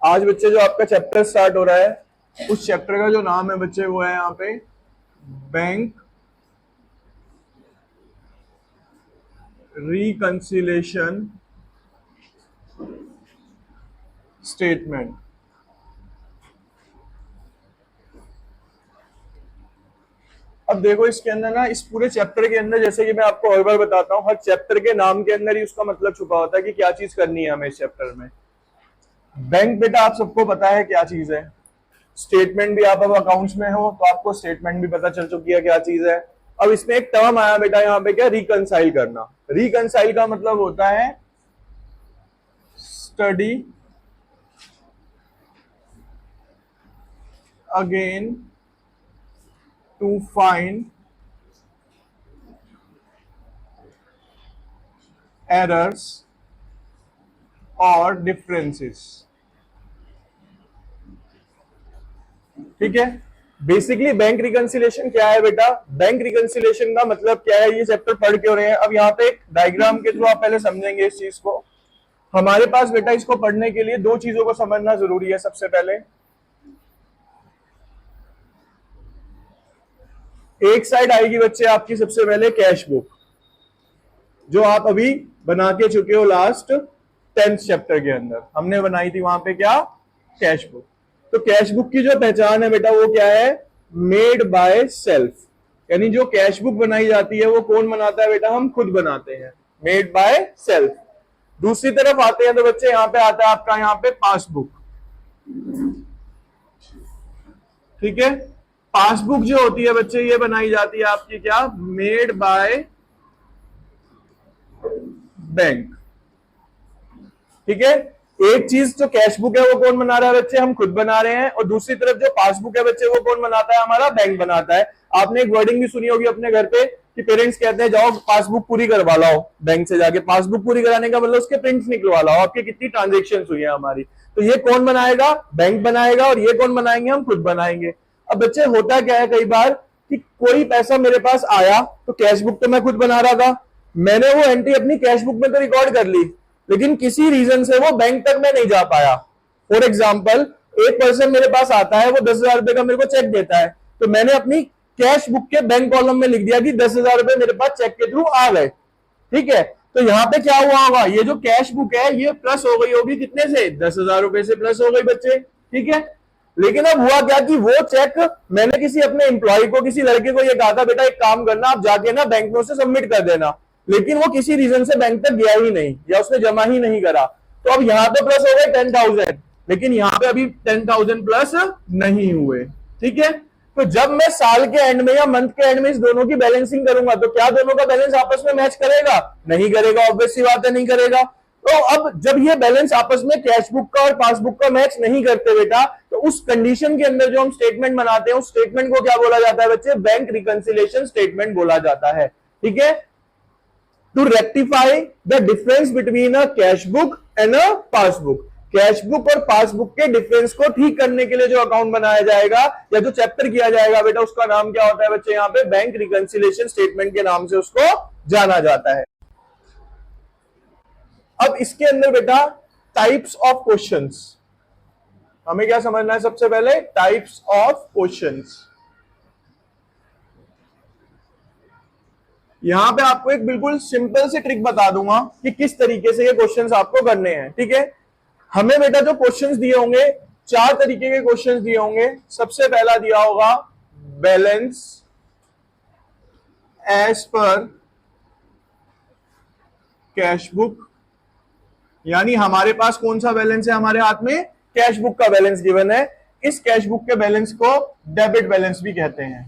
आज बच्चे जो आपका चैप्टर स्टार्ट हो रहा है उस चैप्टर का जो नाम है बच्चे वो है यहाँ पे बैंक रिकंसिलेशन स्टेटमेंट। अब देखो इसके अंदर ना, इस पूरे चैप्टर के अंदर, जैसे कि मैं आपको हर बार बताता हूँ, हर चैप्टर के नाम के अंदर ही उसका मतलब छुपा होता है कि क्या चीज करनी है हमें इस चैप्टर में। बैंक बेटा आप सबको पता है क्या चीज है। स्टेटमेंट भी, आप अब अकाउंट्स में हो तो आपको स्टेटमेंट भी पता चल चुकी है क्या चीज है। अब इसमें एक टर्म आया बेटा यहाँ पे, क्या, रिकंसाइल करना। रिकंसाइल का मतलब होता है study again to find errors और डिफरेंसेस। ठीक है। बेसिकली बैंक रिकंसिलेशन क्या है बेटा? बैंक रिकंसिलेशन का मतलब क्या है, ये चैप्टर पढ़ क्यों रहे हैं, अब यहाँ पे एक डायग्राम के थ्रू आप पहले समझेंगे इस चीज को। हमारे पास बेटा इसको पढ़ने के लिए दो चीजों को समझना जरूरी है। सबसे पहले एक साइड आएगी बच्चे आपकी सबसे पहले कैश बुक, जो आप अभी बना के चुके हो लास्ट 10th चैप्टर के अंदर हमने बनाई थी वहां पे, क्या, कैश बुक। तो कैश बुक की जो पहचान है बेटा वो क्या है? मेड बाय सेल्फ, यानी जो कैश बुक बनाई जाती है वो कौन बनाता है बेटा? हम खुद बनाते हैं, मेड बाय सेल्फ। दूसरी तरफ आते हैं तो बच्चे यहाँ पे आता है आपका यहाँ पे पासबुक। ठीक है। पासबुक जो होती है बच्चे ये बनाई जाती है आपकी, क्या, मेड बाय बैंक। ठीक है। एक चीज जो कैश बुक है वो कौन बना रहा है बच्चे? हम खुद बना रहे हैं। और दूसरी तरफ जो पासबुक है बच्चे वो कौन बनाता है? हमारा बैंक बनाता है। आपने एक वर्डिंग भी सुनी होगी अपने घर पे कि पेरेंट्स कहते हैं जाओ पासबुक पूरी करवा लाओ, बैंक से जाके पासबुक पूरी कराने का मतलब उसके प्रिंट्स निकलवा लाओ, आपकी कितनी ट्रांजेक्शन हुई है हमारी। तो ये कौन बनाएगा? बैंक बनाएगा। और ये कौन बनाएंगे? हम खुद बनाएंगे। अब बच्चे होता क्या है कई बार कि कोई पैसा मेरे पास आया तो कैश बुक तो मैं खुद बना रहा था, मैंने वो एंट्री अपनी कैश बुक में तो रिकॉर्ड कर ली, लेकिन किसी रीजन से वो बैंक तक मैं नहीं जा पाया। फॉर एग्जाम्पल, एक पर्सन मेरे पास आता है, वो 10,000 रुपए का मेरे को चेक देता है, तो मैंने अपनी कैश बुक के बैंक कॉलम में लिख दिया कि 10,000 रुपए मेरे पास चेक के थ्रू आ गए। ठीक है। तो यहां पे क्या हुआ होगा? ये जो कैश बुक है ये प्लस हो गई होगी कितने से? 10,000 रुपए से प्लस हो गई बच्चे। ठीक है। लेकिन अब हुआ क्या कि वो चेक मैंने किसी अपने एम्प्लॉय को, किसी लड़के को ये कहा था बेटा एक काम करना, आप जाके ना बैंक में उसे सबमिट कर देना, लेकिन वो किसी रीजन से बैंक तक गया ही नहीं या उसने जमा ही नहीं करा। तो अब यहां पे प्लस हो गए 10,000, लेकिन यहां पे अभी 10,000 प्लस नहीं हुए। ठीक है। तो जब मैं साल के एंड में या मंथ के एंड में इस दोनों की बैलेंसिंग करूंगा तो क्या दोनों का बैलेंस आपस में मैच करेगा? नहीं करेगा, ऑब्वियस सी बात है, नहीं करेगा। तो अब जब ये बैलेंस आपस में कैश बुक का और पासबुक का मैच नहीं करते बेटा, तो उस कंडीशन के अंदर जो हम स्टेटमेंट बनाते हैं उस स्टेटमेंट को क्या बोला जाता है बच्चे? बैंक रिकंसिलेशन स्टेटमेंट बोला जाता है। ठीक है। To rectify the difference between a cash book and a passbook, cash book और पासबुक के डिफरेंस को ठीक करने के लिए जो अकाउंट बनाया जाएगा या जो चैप्टर किया जाएगा बेटा, उसका नाम क्या होता है बच्चे? यहाँ पे बैंक रिकंसिलेशन स्टेटमेंट के नाम से उसको जाना जाता है। अब इसके अंदर बेटा टाइप्स ऑफ क्वेश्चंस, हमें क्या समझना है सबसे पहले? Types of questions. यहां पे आपको एक बिल्कुल सिंपल सी ट्रिक बता दूंगा कि किस तरीके से ये क्वेश्चंस आपको करने हैं। ठीक है। हमें बेटा जो क्वेश्चंस दिए होंगे, 4 तरीके के क्वेश्चंस दिए होंगे। सबसे पहला दिया होगा balance as per cash book, यानी हमारे पास कौन सा बैलेंस है? हमारे हाथ में कैश बुक का बैलेंस गिवन है। इस कैश बुक के बैलेंस को डेबिट बैलेंस भी कहते हैं।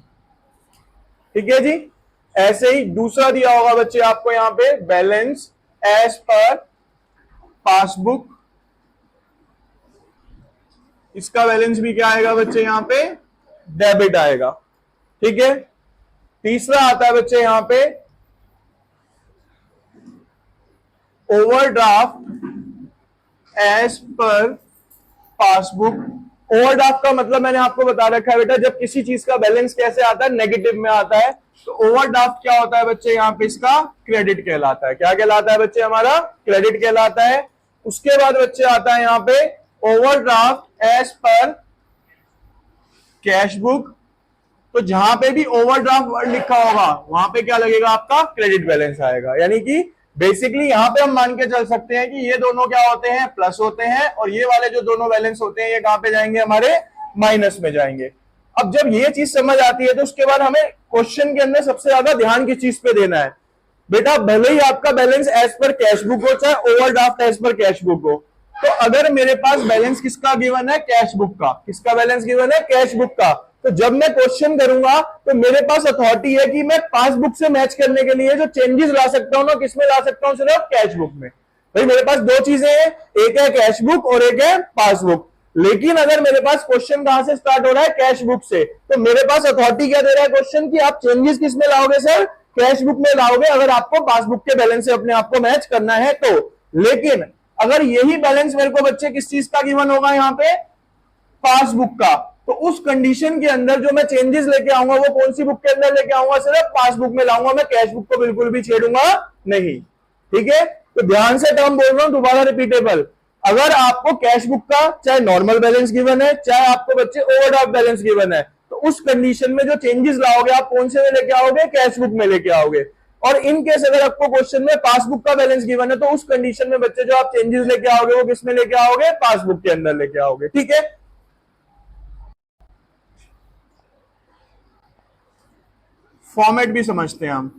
ठीक है जी। ऐसे ही दूसरा दिया होगा बच्चे आपको यहां पे बैलेंस एज पर पासबुक, इसका बैलेंस भी क्या आएगा बच्चे? यहां पे डेबिट आएगा। ठीक है। तीसरा आता है बच्चे यहां पे overdraft as per passbook. Overdraft का मतलब मैंने आपको बता रखा है बेटा, जब किसी चीज का बैलेंस कैसे आता है? नेगेटिव में आता है। तो ओवरड्राफ्ट क्या होता है बच्चे? यहाँ पे इसका क्रेडिट कहलाता है। क्या कहलाता है बच्चे? हमारा क्रेडिट कहलाता है। उसके बाद बच्चे आता है यहाँ पे overdraft as per cash book, तो जहां पे भी ओवरड्राफ्ट वर्ड लिखा होगा वहां पे क्या लगेगा, आपका क्रेडिट बैलेंस आएगा। यानी कि बेसिकली यहां पे हम मान के चल सकते हैं कि ये दोनों क्या होते हैं, प्लस होते हैं, और ये वाले जो दोनों बैलेंस होते हैं ये कहां पे जाएंगे, हमारे माइनस में जाएंगे। अब जब ये चीज समझ आती है तो उसके बाद हमें क्वेश्चन के अंदर सबसे ज्यादा ध्यान किस चीज पे देना है बेटा, भले ही आपका balance as per cash book हो चाहे overdraft as per cash book हो, तो अगर मेरे पास बैलेंस किसका गिवन है, कैश बुक का, किसका बैलेंस गिवन है, कैश बुक का, तो जब मैं क्वेश्चन करूंगा तो मेरे पास अथॉरिटी है कि मैं पासबुक से मैच करने के लिए जो चेंजेस ला सकता हूं ना, किसमें ला सकता हूं, सिर्फ कैश बुक में। भाई मेरे पास दो चीजें हैं, एक है कैश बुक और एक है पासबुक, लेकिन अगर मेरे पास क्वेश्चन कहां से स्टार्ट हो रहा है, कैश बुक से, तो मेरे पास अथॉरिटी क्या दे रहा है क्वेश्चन की, आप चेंजेस किसमें लाओगे सर, कैश बुक में लाओगे, अगर आपको पासबुक के बैलेंस से अपने आप को मैच करना है तो। लेकिन अगर यही बैलेंस मेरे को बच्चे किस चीज का गिवन होगा, यहां पे पासबुक का, तो उस कंडीशन के अंदर जो मैं चेंजेस लेके आऊंगा वो कौन सी बुक के अंदर लेके आऊंगा, सिर्फ पासबुक में लाऊंगा, मैं कैश बुक को बिल्कुल भी छेड़ूंगा नहीं। ठीक है, तो ध्यान से टर्म बोल रहा हूं, दोबारा रिपीटेबल। अगर आपको कैश बुक का चाहे नॉर्मल बैलेंस गिवन है, चाहे आपको बच्चे ओवरड्राफ्ट बैलेंस गिवन है, तो उस कंडीशन में जो चेंजेस लाओगे आप कौन से में लेके आओगे, कैश बुक में लेके आओगे। और इन केस अगर आपको क्वेश्चन में पासबुक का बैलेंस गिवन है तो उस कंडीशन में बच्चे जो आप चेंजेस लेके आओगे वो किस में लेके आओगे, पासबुक के अंदर लेके आओगे। ठीक है, फॉर्मेट भी समझते हैं हम।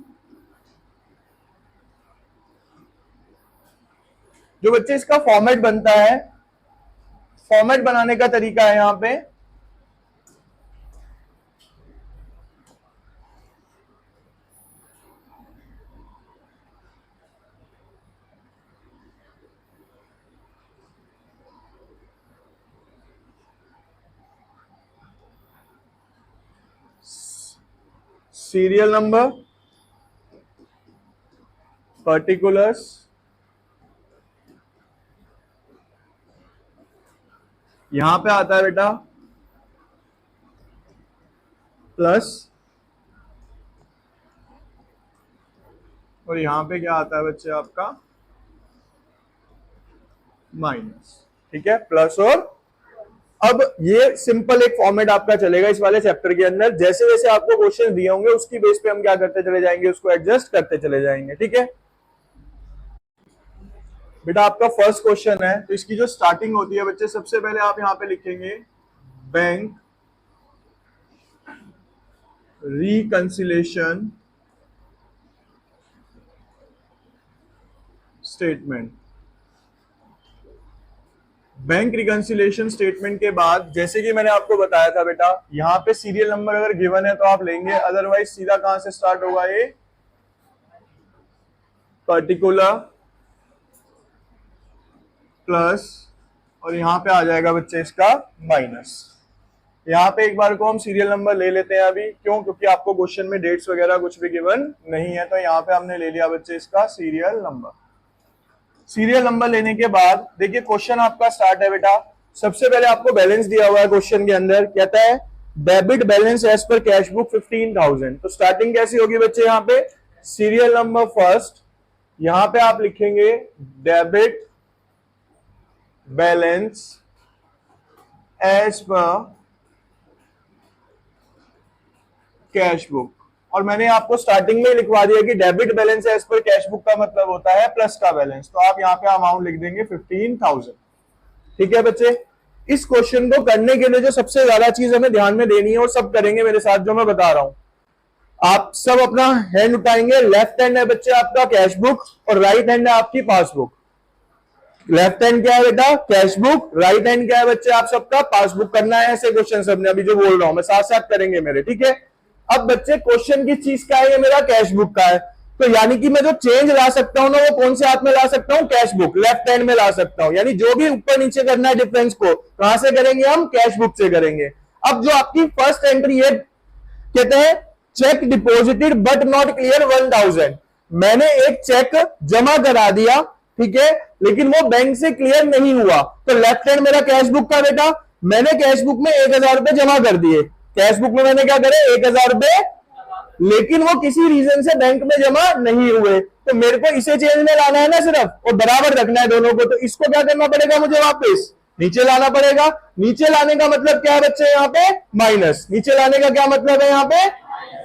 जो बच्चे इसका फॉर्मेट बनता है, फॉर्मेट बनाने का तरीका है यहां पे, सीरियल नंबर, पर्टिकुलर्स, यहां पे आता है बेटा प्लस, और यहां पे क्या आता है बच्चे आपका माइनस। ठीक है, प्लस और, अब ये सिंपल एक फॉर्मेट आपका चलेगा इस वाले चैप्टर के अंदर, जैसे जैसे आपको क्वेश्चन दिए होंगे उसकी बेस पे हम क्या करते चले जाएंगे, उसको एडजस्ट करते चले जाएंगे। ठीक है बेटा, आपका फर्स्ट क्वेश्चन है तो इसकी जो स्टार्टिंग होती है बच्चे, सबसे पहले आप यहां पे लिखेंगे bank reconciliation statement. Bank reconciliation statement के बाद जैसे कि मैंने आपको बताया था बेटा, यहां पे सीरियल नंबर अगर गिवन है तो आप लेंगे, अदरवाइज सीधा कहां से स्टार्ट होगा, ये पर्टिकुलर प्लस, और यहां पे आ जाएगा बच्चे इसका माइनस। यहां पे एक बार को हम सीरियल नंबर ले लेते हैं अभी, क्यों, क्योंकि आपको क्वेश्चन में डेट्स वगैरह कुछ भी गिवन नहीं है, तो यहां पे हमने ले लिया बच्चे इसका सीरियल नंबर। सीरियल नंबर लेने के बाद देखिए क्वेश्चन आपका स्टार्ट है बेटा, सबसे पहले आपको बैलेंस दिया हुआ है क्वेश्चन के अंदर, कहता है debit balance as per cash book 15,000। तो स्टार्टिंग कैसी होगी बच्चे, यहाँ पे सीरियल नंबर फर्स्ट, यहां पे आप लिखेंगे debit balance as per cash book, और मैंने आपको स्टार्टिंग में लिखवा दिया कि debit balance as per cash book का मतलब होता है प्लस का बैलेंस, तो आप यहाँ पे अमाउंट लिख देंगे 15,000। ठीक है बच्चे, इस क्वेश्चन को करने के लिए जो सबसे ज्यादा चीज हमें ध्यान में देनी है और सब करेंगे मेरे साथ जो मैं बता रहा हूं, आप सब अपना हैंड उठाएंगे, लेफ्ट हैंड है बच्चे आपका कैश बुक और राइट हैंड है आपकी पासबुक। लेफ्ट हैंड क्या है बेटा, कैश बुक, राइट हैंड क्या है बच्चे आप सबका, पासबुक करना है। ऐसे क्वेश्चन सबने अभी जो बोल रहा हूं मैं साथ साथ करेंगे मेरे। ठीक है, अब बच्चे क्वेश्चन किस चीज का है, ये मेरा कैश बुक का है, तो यानी कि मैं जो चेंज ला सकता हूं ना वो कौन से हाथ में ला सकता हूं, कैश बुक, लेफ्ट हैंड में ला सकता हूं। यानी जो भी ऊपर नीचे करना है डिफरेंस को कहां से करेंगे, हम कैश बुक से करेंगे। अब जो आपकी फर्स्ट एंट्री है, कहते हैं check deposited but not clear 1,000, मैंने एक चेक जमा करा दिया, ठीक है, लेकिन वो बैंक से क्लियर नहीं हुआ, तो लेफ्ट हैंड मेरा कैश बुक का बेटा, मैंने कैश बुक में 1,000 रुपए जमा कर दिए, कैश बुक में मैंने क्या करे 1,000 रुपए, लेकिन वो किसी रीजन से बैंक में जमा नहीं हुए, तो मेरे को इसे चेंज में लाना है ना सिर्फ, और बराबर रखना है दोनों को, तो इसको क्या करना पड़ेगा मुझे वापस नीचे लाना पड़ेगा। नीचे लाने का मतलब क्या है बच्चे, यहाँ पे माइनस। नीचे लाने का क्या मतलब है यहाँ पे,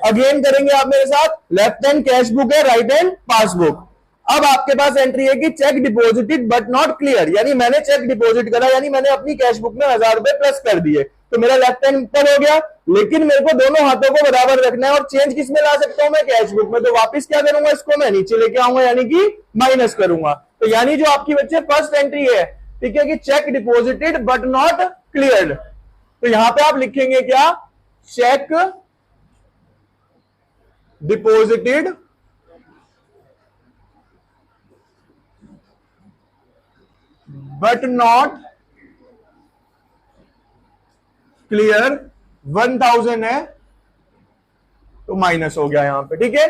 अगेन करेंगे आप मेरे साथ, लेफ्ट हैंड कैश बुक है, राइट हैंड पासबुक। अब आपके पास एंट्री है कि check deposited but not clear, यानी मैंने चेक डिपॉजिट करा, यानी मैंने अपनी कैश बुक में 1000 रुपए प्लस कर दिए, तो मेरा लेफ्ट हैंड ऊपर हो गया। लेकिन मेरे को दोनों हाथों को बराबर रखना है और चेंज किस में ला सकता हूं मैं, कैश बुक में। तो वापस क्या करूंगा, इसको मैं नीचे लेके आऊंगा, यानी कि माइनस करूंगा। तो यानी जो आपकी बच्चे फर्स्ट एंट्री है, ठीक है, कि check deposited but not cleared, तो यहां पे आप लिखेंगे क्या, check deposited but not clear 1000 है, तो माइनस हो गया यहां पे, ठीक है।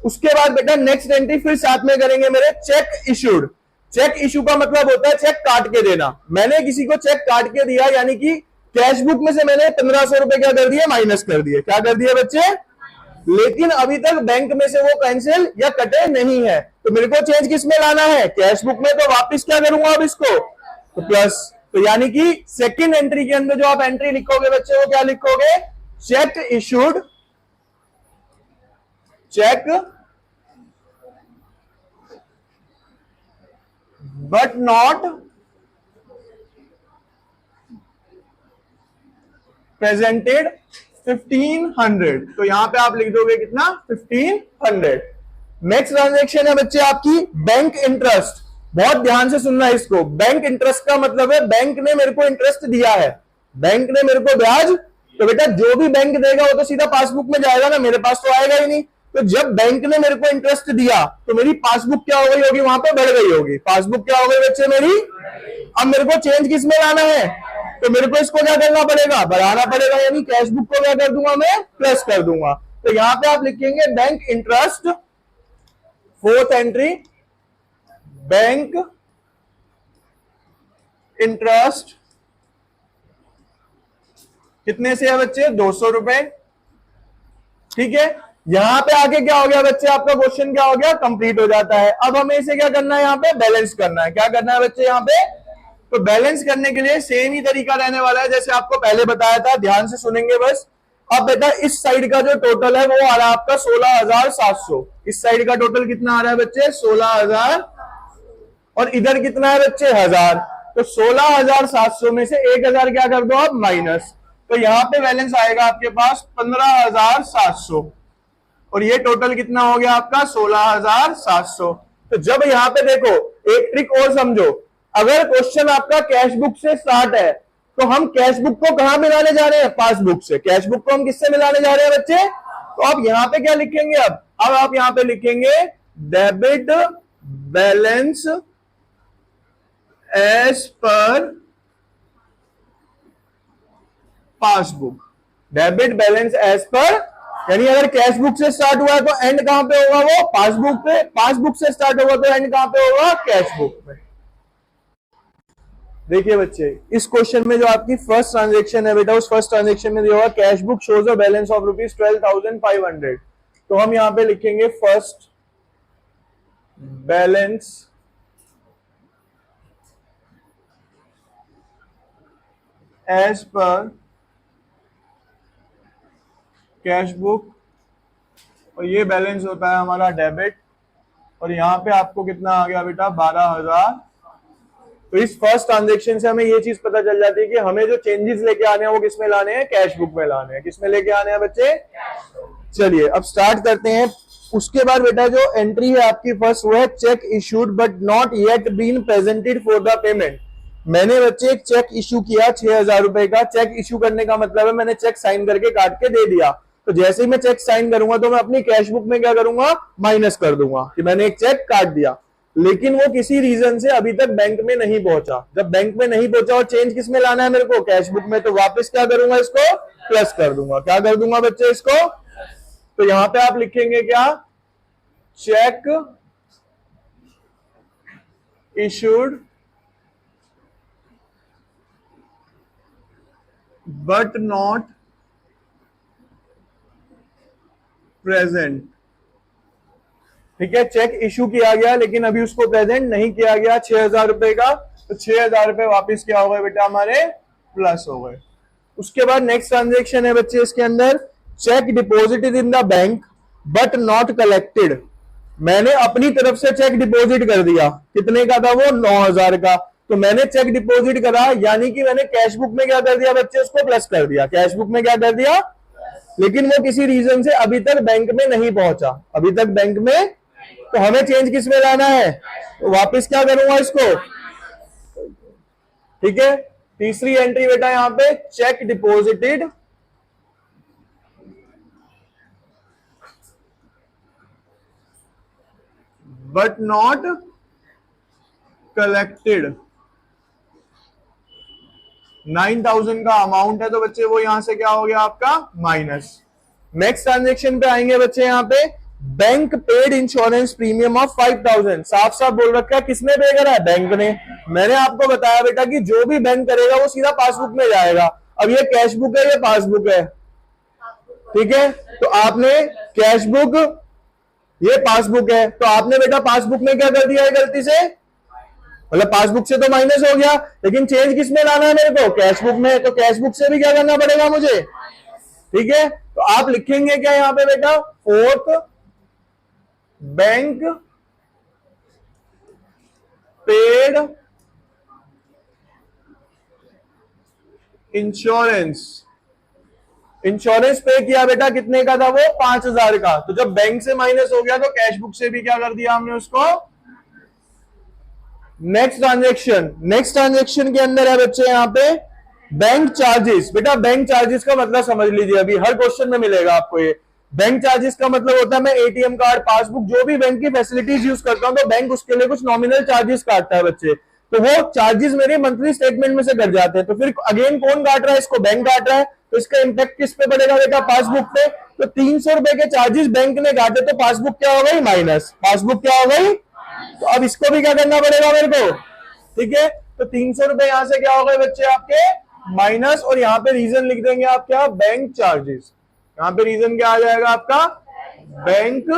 उसके बाद बेटा नेक्स्ट एंट्री फिर साथ में करेंगे मेरे, चेक इशूड। चेक इशू का मतलब होता है चेक काट के देना। मैंने किसी को चेक काट के दिया, यानी कि कैश बुक में से मैंने 1500 रुपए क्या कर दिए, माइनस कर दिए। क्या कर दिए बच्चे, लेकिन अभी तक बैंक में से वो कैंसिल या कटे नहीं है, तो मेरे को चेंज किस में लाना है, कैश बुक में। तो वापस क्या करूंगा अब इसको, तो प्लस। तो यानी कि सेकंड एंट्री के अंदर जो आप एंट्री लिखोगे बच्चे, वो क्या लिखोगे, cheque issued, cheque but not presented 1500। तो यहां पे आप लिख दोगे कितना, 1500। नेक्स्ट ट्रांजेक्शन है बच्चे आपकी बैंक इंटरेस्ट। बहुत ध्यान से सुनना है इसको। बैंक इंटरेस्ट का मतलब है बैंक ने मेरे को इंटरेस्ट दिया है, बैंक ने मेरे को ब्याज। तो बेटा जो भी बैंक देगा वो तो सीधा पासबुक में जाएगा ना, मेरे पास तो आएगा ही नहीं। तो जब बैंक ने मेरे को इंटरेस्ट दिया तो मेरी पासबुक क्या हो गई होगी, वहां पे बढ़ गई होगी। पासबुक क्या हो गई बच्चे मेरी। अब मेरे को चेंज किस में लाना है, तो मेरे को इसको क्या करना पड़ेगा, बढ़ाना पड़ेगा, यानी कैश बुक को क्या कर दूंगा मैं, प्लस कर दूंगा। तो यहां पे आप लिखेंगे bank interest, fourth entry, bank interest कितने से है बच्चे, 200 रुपए, ठीक है। यहां पे आके क्या हो गया बच्चे, आपका क्वेश्चन क्या हो गया, कंप्लीट हो जाता है। अब हमें इसे क्या करना है, यहाँ पे बैलेंस करना है। क्या करना है बच्चे यहाँ पे, तो बैलेंस करने के लिए सेम ही तरीका रहने वाला है जैसे आपको पहले बताया था, ध्यान से सुनेंगे बस। अब बेटा इस साइड का जो टोटल है वो आ रहा है आपका 16,700। इस साइड का टोटल कितना आ रहा है बच्चे, 16,000, और इधर कितना है बच्चे, 1000। तो 16,700 में से 1,000 क्या कर दो आप, माइनस। तो यहां पे बैलेंस आएगा आपके पास 15,700, और ये टोटल कितना हो गया आपका, 16,700। तो जब यहां पे देखो, एक ट्रिक और समझो, अगर क्वेश्चन आपका कैश बुक से स्टार्ट है तो हम कैश बुक को कहां मिलाने जा रहे हैं, पासबुक से। कैश बुक को हम किससे मिलाने जा रहे हैं बच्चे, तो आप यहां पे क्या लिखेंगे, अब आप यहां पे लिखेंगे debit balance as per passbook. Debit balance as per, यानी अगर कैश बुक से स्टार्ट हुआ है तो एंड कहां पे होगा, वो पासबुक पे। पासबुक से स्टार्ट होगा तो एंड कहां पे होगा, कैश बुक पे। देखिए बच्चे, इस क्वेश्चन में जो आपकी फर्स्ट ट्रांजेक्शन है बेटा, उस फर्स्ट ट्रांजेक्शन में दिया हुआ cash book shows a balance of ₹12,500। तो हम यहां पे लिखेंगे first balance as per cash book, और ये बैलेंस होता है हमारा डेबिट, और यहां पे आपको कितना आ गया बेटा, 12,000। तो इस फर्स्ट ट्रांजेक्शन से हमें ये चीज पता चल जाती है कि हमें जो चेंजेस लेके आने हैं वो किसमें लाने हैं, कैश बुक में लाने हैं। किसमें लेके आने हैं बच्चे, चलिए अब स्टार्ट करते हैं। उसके बाद बेटा जो एंट्री है आपकी फर्स्ट, वो है check issued but not yet been presented for the payment. मैंने बच्चे एक चेक इशू किया 6,000 रुपए का। चेक इशू करने का मतलब है मैंने चेक साइन करके काट के दे दिया। तो जैसे ही मैं चेक साइन करूंगा तो मैं अपनी कैश बुक में क्या करूंगा, माइनस कर दूंगा कि मैंने एक चेक काट दिया। लेकिन वो किसी रीजन से अभी तक बैंक में नहीं पहुंचा। जब बैंक में नहीं पहुंचा और चेंज किस में लाना है मेरे को, कैश बुक में, तो वापस क्या करूंगा, इसको प्लस कर दूंगा। क्या कर दूंगा बच्चे इसको, तो यहां पे आप लिखेंगे क्या, check issued but not present ठीक है, चेक इशू किया गया लेकिन अभी उसको प्रेजेंट नहीं किया गया 6,000 रुपए का, तो 6,000 रुपए वापिस क्या हो गए बेटा हमारे, प्लस हो गए। उसके बाद नेक्स्ट ट्रांजेक्शन है बच्चे इसके अंदर, check deposited in the bank but not collected. मैंने अपनी तरफ से चेक डिपॉजिट कर दिया, कितने का था वो, 9,000 का। तो मैंने चेक डिपॉजिट करा, यानी कि मैंने कैश बुक में क्या कर दिया बच्चे, उसको प्लस कर दिया, कैश बुक में क्या कर दिया, लेकिन वो किसी रीजन से अभी तक बैंक में नहीं पहुंचा, अभी तक बैंक में, तो हमें चेंज किस में लाना है, तो वापस क्या करूंगा इसको, ठीक है। तीसरी एंट्री बेटा यहां पे, check deposited but not collected, 9,000 का अमाउंट है, तो बच्चे वो यहां से क्या हो गया आपका, माइनस। नेक्स्ट ट्रांजेक्शन पे आएंगे बच्चे यहां पे, bank paid insurance premium of 5,000। साफ साफ बोल रखा है, किसने पे करा है, बैंक ने। मैंने आपको बताया बेटा कि जो भी बैंक करेगा वो सीधा पासबुक में जाएगा। अब ये कैश बुक है, ये पासबुक है, ठीक है। तो आपने कैश बुक, ये पासबुक है, तो आपने बेटा पासबुक में क्या कर दिया है गलती से, मतलब पासबुक से तो माइनस हो गया, लेकिन चेंज किस में लाना है मेरे को, कैश बुक में। तो कैश बुक से भी क्या करना पड़ेगा मुझे, ठीक है। तो आप लिखेंगे क्या यहां पे बेटा, fourth bank paid insurance, insurance पे किया बेटा, कितने का था वो, 5,000 का। तो जब बैंक से माइनस हो गया तो कैश बुक से भी क्या कर दिया हमने उसको। नेक्स्ट ट्रांजेक्शन, नेक्स्ट ट्रांजेक्शन के अंदर है बच्चे यहां पे बैंक चार्जेस। बेटा बैंक चार्जेस का मतलब समझ लीजिए, अभी हर क्वेश्चन में मिलेगा आपको ये। बैंक चार्जेस का मतलब होता है, मैं एटीएम कार्ड, पासबुक, जो भी बैंक की फैसिलिटीज यूज करता हूं, तो बैंक उसके लिए कुछ नॉमिनल चार्जेस काटता है बच्चे, तो वो चार्जेस मेरे मंथली स्टेटमेंट में से कट जाते हैं। तो फिर अगेन कौन काट रहा है इसको, बैंक काट रहा है, तो इसका इंपैक्ट किस पे पड़ेगा बेटा, पासबुक पे। तो 300 रुपए के चार्जेस बैंक ने काटे, तो पासबुक क्या हो गई, माइनस, पासबुक क्या हो गई। तो अब इसको भी क्या करना पड़ेगा मेरे को, ठीक है। तो 300 रुपए यहां से क्या हो गए बच्चे आपके, माइनस, और यहां पे रीजन लिख देंगे आप क्या, बैंक चार्जेस। यहां पे रीजन क्या आ जाएगा आपका, बैंक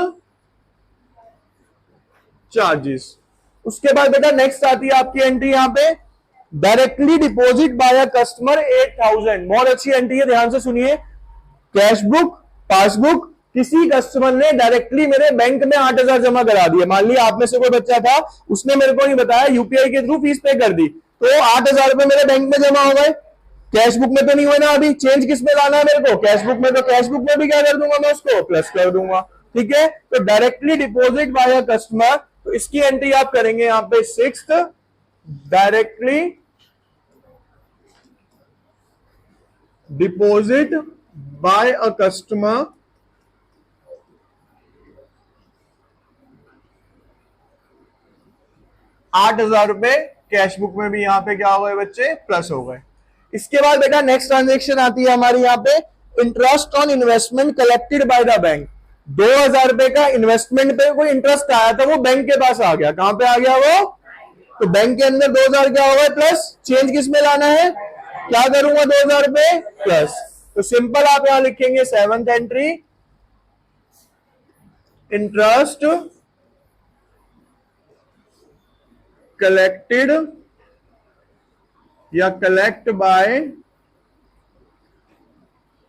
चार्जेस। उसके बाद बेटा नेक्स्ट आती है आपकी एंट्री यहां पे, directly deposit by a customer 8,000। बहुत अच्छी एंट्री है, ध्यान से सुनिए। कैश बुक, पासबुक, किसी कस्टमर ने डायरेक्टली मेरे बैंक में 8,000 जमा करा दिए। मान लिया आप में से कोई बच्चा था, उसने मेरे को नहीं बताया, यूपीआई के थ्रू फीस पे कर दी, तो 8,000 रुपए मेरे बैंक में जमा हो गए। कैश बुक में तो नहीं हुए ना, अभी चेंज किस में लाना है मेरे को, कैश बुक में। तो कैश बुक में भी क्या कर दूंगा मैं, उसको प्लस कर दूंगा, ठीक है। तो directly deposit by a customer, तो इसकी एंट्री आप करेंगे यहां पे 6th, directly deposit by a customer 8,000 रुपए, कैश बुक में भी यहां पे क्या हो गए बच्चे, प्लस हो गए। इसके बाद बेटा नेक्स्ट ट्रांजेक्शन आती है हमारी यहां पे, interest on investment collected by the bank. 2,000 रुपए का इन्वेस्टमेंट पे कोई इंटरेस्ट आया था, वो बैंक के पास आ गया, कहां पे आ गया वो, तो बैंक के अंदर 2,000 क्या होगा प्लस, चेंज किस में लाना है, क्या करूंगा, 2,000 रुपए प्लस। तो सिंपल आप यहां लिखेंगे 7th एंट्री, इंटरेस्ट कलेक्टेड या कलेक्ट बाय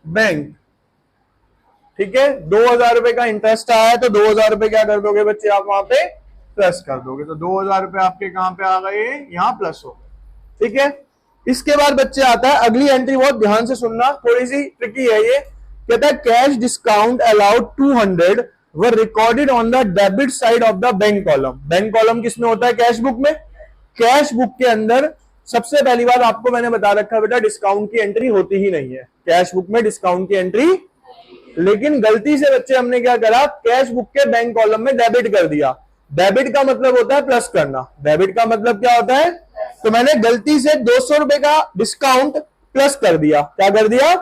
बैंक, ठीक है। 2,000 रुपए का इंटरेस्ट आया है, तो 2,000 रुपए क्या कर दोगे बच्चे आप वहां पे प्लस कर दोगे। तो 2,000 रुपए आपके कहां पे आ गए, यहां प्लस हो गए, ठीक है। इसके बाद बच्चे आता है अगली एंट्री, बहुत ध्यान से सुनना, थोड़ी सी ट्रिकी है ये। कहता है cash discount allowed 200 were recorded on the debit side of the bank column. Bank column किसमें होता है, कैश बुक में। कैश बुक के अंदर सबसे पहली बात आपको मैंने बता रखा है बेटा, डिस्काउंट की एंट्री होती ही नहीं है कैश बुक में, डिस्काउंट की एंट्री। लेकिन गलती से बच्चे हमने क्या करा, कैश बुक के बैंक कॉलम में डेबिट कर दिया। डेबिट का मतलब होता है प्लस करना, डेबिट का मतलब क्या होता है, तो मैंने गलती से 200 रुपए का डिस्काउंट प्लस कर दिया, क्या कर दिया,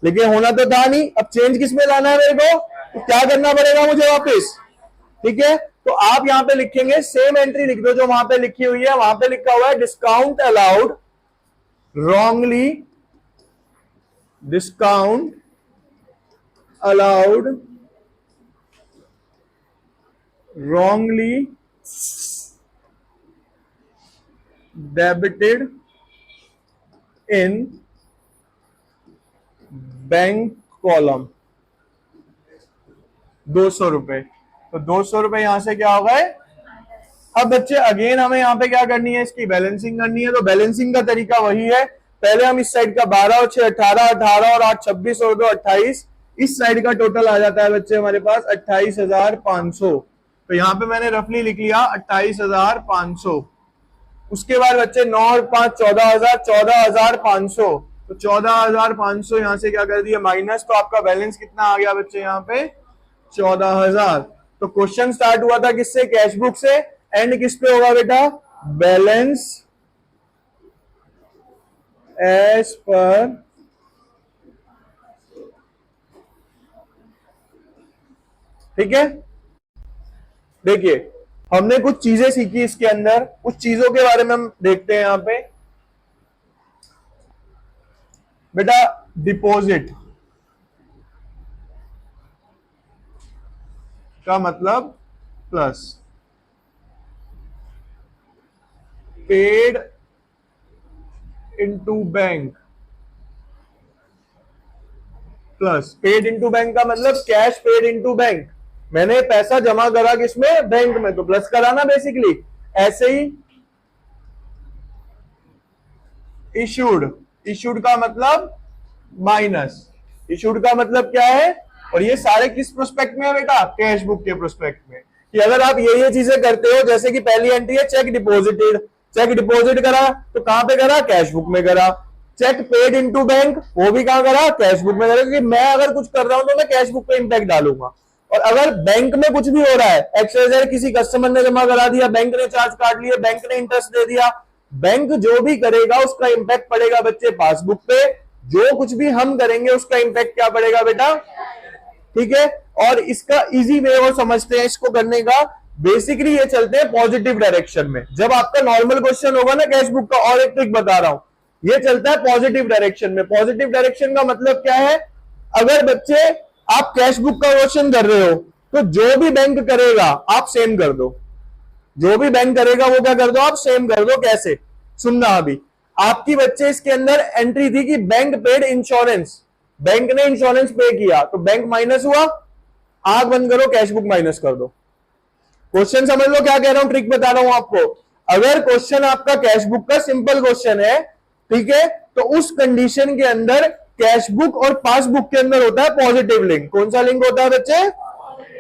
लेकिन होना तो था नहीं। अब चेंज किस में लाना है मेरे को, तो क्या करना पड़ेगा मुझे वापस, ठीक है। तो आप यहां पे लिखेंगे, सेम एंट्री लिख दो जो वहां पे लिखी हुई है, वहां पे लिखा हुआ है discount allowed wrongly, discount allowed wrongly debited in bank column 200 रुपए। तो 200 रुपए यहां से क्या हो गए। अब बच्चे अगेन हमें यहाँ पे क्या करनी है, इसकी बैलेंसिंग करनी है। तो बैलेंसिंग का तरीका वही है, पहले हम इस साइड का 12 और 6 18, 18 और 8 26 और 2 28, इस साइड का टोटल आ जाता है बच्चे हमारे पास 28,500। तो यहाँ पे मैंने रफली लिख लिया 28,500। उसके बाद बच्चे 9 और 5 14,000, 14,500। तो 14,500 यहां से क्या कर दिया माइनस, तो आपका बैलेंस कितना आ गया बच्चे यहाँ पे 14,000। तो क्वेश्चन स्टार्ट हुआ था किससे, कैश बुक से, एंड किस पे होगा बेटा, बैलेंस एज पर ठीक है। देखिए हमने कुछ चीजें सीखी इसके अंदर, कुछ चीजों के बारे में हम देखते हैं यहां पे। बेटा डिपॉजिट का मतलब plus, paid into bank plus, paid into bank का मतलब कैश पेड इनटू बैंक, मैंने पैसा जमा करा किसमें, बैंक में, तो प्लस कराना बेसिकली। ऐसे ही इशूड, इशूड का मतलब माइनस, इशूड का मतलब क्या है, और ये सारे किस प्रोस्पेक्ट में है बेटा, कैश बुक के प्रोस्पेक्ट में। कि अगर आप ये चीजें करते हो, जैसे कि पहली एंट्री है चेक डिपॉजिटेड, चेक डिपॉजिट करा तो कहां पे करा, कैश बुक में करा। चेक पेड इनटू बैंक, वो भी कहां करा, कैश बुक में करा। क्योंकि मैं अगर कुछ कर रहा हूं तो मैं कैश बुक पे इंपैक्ट डालूंगा। और अगर बैंक में कुछ भी हो रहा है, एक्सवाइजेड किसी कस्टमर ने जमा करा दिया, बैंक ने चार्ज काट लिया, बैंक ने इंटरेस्ट दे दिया, बैंक जो भी करेगा उसका इंपैक्ट पड़ेगा बच्चे पासबुक पे। जो कुछ भी हम करेंगे उसका इंपैक्ट क्या पड़ेगा बेटा, ठीक है। और इसका इजी वे वो समझते हैं इसको करने का, बेसिकली ये चलते हैं पॉजिटिव डायरेक्शन में। जब आपका नॉर्मल क्वेश्चन होगा ना कैश बुक का, और एक ट्रिक बता रहा हूं, ये चलता है पॉजिटिव डायरेक्शन में। पॉजिटिव डायरेक्शन का मतलब क्या है, अगर बच्चे आप कैश बुक का क्वेश्चन कर रहे हो तो जो भी बैंक करेगा आप सेम कर दो, जो भी बैंक करेगा वो क्या कर दो, आप सेम कर दो। कैसे, सुनना अभी। आपकी बच्चे इसके अंदर एंट्री थी कि बैंक पेड इंश्योरेंस, बैंक ने इंश्योरेंस पे किया, तो बैंक माइनस हुआ, आंख बंद करो, कैश बुक माइनस कर दो। क्वेश्चन समझ लो क्या कह रहा हूं, ट्रिक बता रहा हूं आपको। अगर क्वेश्चन आपका कैश बुक का सिंपल क्वेश्चन है, ठीक है, तो उस कंडीशन के अंदर कैश बुक और पासबुक के अंदर होता है पॉजिटिव लिंक। कौन सा लिंक होता है बच्चे,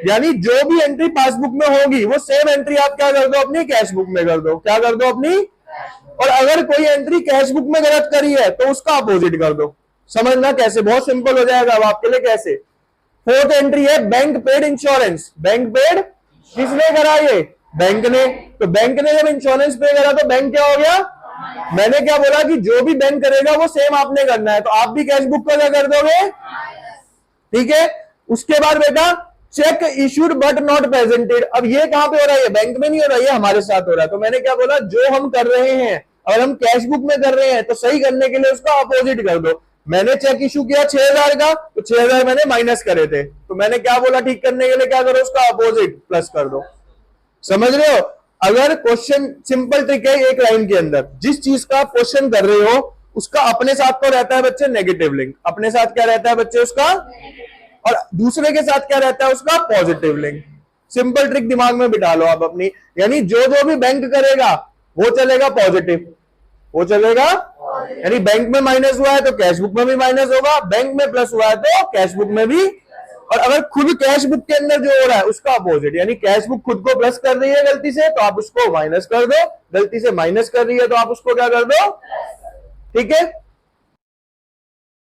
यानी जो भी एंट्री पासबुक में होगी वो सेम एंट्री आप क्या कर दो, अपनी कैश बुक में कर दो। क्या कर दो, अपनी। और अगर कोई एंट्री कैश बुक में गलत करी है तो उसका अपोजिट कर दो। समझना कैसे, बहुत सिंपल हो जाएगा अब आपके लिए कैसे। फोर्थ एंट्री है bank paid insurance, bank paid किसने करा, ये बैंक ने। तो बैंक ने जब इंश्योरेंस पे करा तो बैंक क्या हो गया, मैंने क्या बोला कि जो भी बैंक करेगा वो सेम आपने करना है, तो आप भी कैश बुक का क्या कर दोगे, ठीक है। उसके बाद बेटा check issued but not presented. अब ये कहां पे हो रहा है, बैंक में नहीं हो रहा है, ये हमारे साथ हो रहा है। तो मैंने क्या बोला, जो हम कर रहे हैं अगर हम कैश बुक में कर रहे हैं तो सही करने के लिए उसका अपोजिट कर दो। मैंने चेक इशू किया 6,000 का, तो 6,000 मैंने माइनस करे थे, तो मैंने क्या बोला, ठीक करने के लिए क्या करो, उसका अपोजिट प्लस कर दो। समझ रहे हो। अगर क्वेश्चन सिंपल ट्रिक है, एक लाइन के अंदर जिस चीज का आप क्वेश्चन कर रहे हो उसका अपने साथ तो रहता है बच्चे नेगेटिव लिंक, अपने साथ क्या रहता है बच्चे उसका, और दूसरे के साथ क्या रहता है उसका पॉजिटिव लिंक। सिंपल ट्रिक दिमाग में बिठा लो आप अपनी, यानी जो जो भी बैंक करेगा वो चलेगा पॉजिटिव, वो चलेगा। यानी बैंक में माइनस हुआ है तो कैश बुक में भी माइनस होगा, बैंक में प्लस हुआ है तो कैश बुक में भी। और अगर खुद कैश बुक के अंदर जो हो रहा है उसका अपोजिट, यानी कैश बुक खुद को प्लस कर रही है गलती से तो आप उसको माइनस कर दो, गलती से माइनस कर रही है तो आप उसको क्या कर दो, ठीक है।